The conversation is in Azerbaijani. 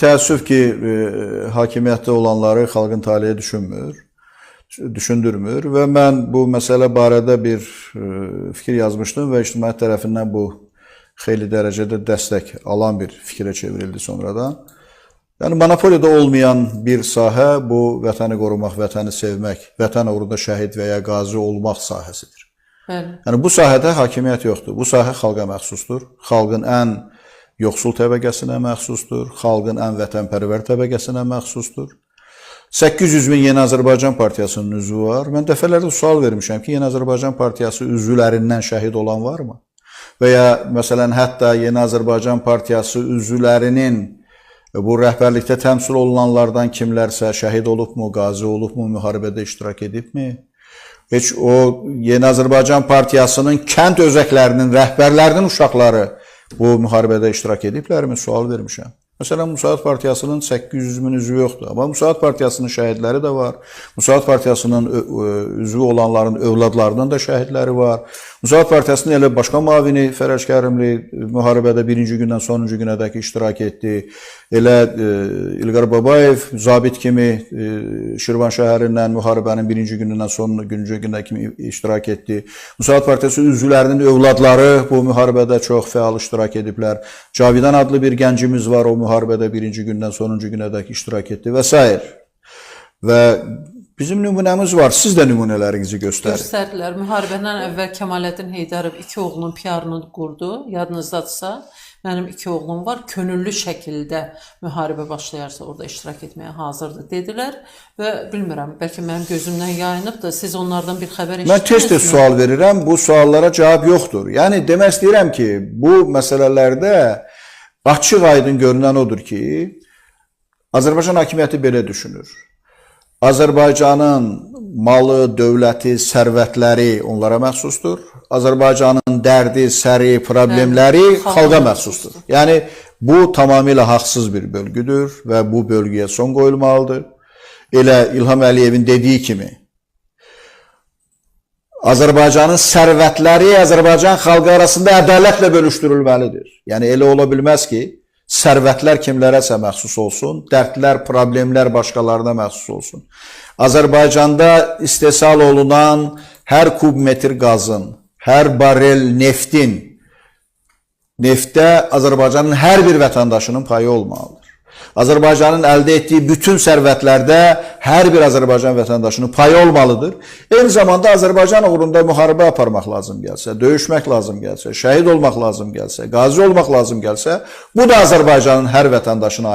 təəssüf ki, hakimiyyətdə olanları xalqın taleyi düşündürmür və mən bu məsələ barədə bir fikir yazmışdım və ictimaiyyət tərəfindən bu xeyli dərəcədə dəstək alan bir fikrə çevrildi sonradan. Yəni, monopoliyada olmayan bir sahə bu vətəni qorumaq, vətəni sevmək, vətən uğrunda şəhid və ya qazi olmaq sahəsidir. Yəni, bu sahədə hakimiyyət yoxdur. Bu sahə xalqa məxsusdur. Xalqın ən yoxsul təbəqəsinə məxsusdur. Xalqın ən vətənpərvər təbəqəsinə məxsusdur. 800 min Yeni Azərbaycan Partiyasının üzvü var. Mən dəfələrlə sual vermişəm ki, Yeni Azərbaycan Partiyası üzvlərindən şəhid olan varmı? Və ya, məsələn, hətta Yeni Azərbaycan Partiyası üzvlərinin bu rəhbərlikdə təmsil olunanlardan kimlərsə şəhid olubmu, qazi olubmu, müharibədə iştirak edibmi? Heç o Yeni Azərbaycan Partiyasının kənd özəklərinin, rəhbərlərinin uşaqları bu müharibədə iştirak ediblərmi? Sual vermişəm. Məsələn, Müsaad Partiyasının 800 min üzvü yoxdur. Amma Müsaad Partiyasının şəhidləri də var. Müsaad Partiyasının üzvü olanların övladlarının da şəhidləri var. Müsaad Partiyasının elə başqa müavini Fərəc Kərimli müharibədə birinci gündən sonuncu günədək iştirak etdi. Elə İlqar Babayev zabit kimi Şirvan şəhərindən müharibənin birinci günündən sonuncu günə kimi iştirak etdi. Müsaad Partiyası üzvlərinin övladları bu müharibədə çox fəal iştirak ediblər. Cavidan adlı bir gəncimiz var, o müharibədə birinci gündən sonuncu günədək iştirak etdi və s. Və bizim nümunəmiz var. Siz də nümunələrinizi göstərin. Göstərdilər. Müharibədən əvvəl Kemaləddin Heydərov 2 oğlunun PR-ını qurdu. Yadınızdadırsa, mənim 2 oğlum var. Könüllü şəkildə müharibə başlayarsa orada iştirak etməyə hazırdır dedilər. Və bilmirəm, bəlkə mənim gözümdən yayınıb da siz onlardan bir xəbər eşitdiniz mi? Mən tez-tez sual verirəm. Bu suallara cavab yoxdur. Yəni, demək istəyirəm ki, bu məsələlərdə açıq aydın görünən odur ki, Azərbaycan hakimiyyəti belə düşünür. Azərbaycanın malı, dövləti, sərvətləri onlara məxsusdur. Azərbaycanın dərdi, səri, problemləri xalqa məxsusdur. Yəni, bu tamamilə haqsız bir bölgüdür və bu bölgüyə son qoyulmalıdır. Elə İlham Əliyevin dediyi kimi, Azərbaycanın sərvətləri Azərbaycan xalqı arasında ədalətlə bölüşdürülməlidir. Yəni, elə ola bilməz ki, sərvətlər kimlərəsə məxsus olsun, dərdlər, problemlər başqalarına məxsus olsun. Azərbaycanda istehsal olunan hər kubmetr qazın, hər barel neftin, neftdə Azərbaycanın hər bir vətəndaşının payı olmalıdır. Azərbaycanın əldə etdiyi bütün sərvətlərdə hər bir Azərbaycan vətəndaşının payı olmalıdır. Eyni zamanda Azərbaycan uğrunda müharibə aparmaq lazım gəlsə, döyüşmək lazım gəlsə, şəhid olmaq lazım gəlsə, qazi olmaq lazım gəlsə, bu da Azərbaycanın hər vətəndaşına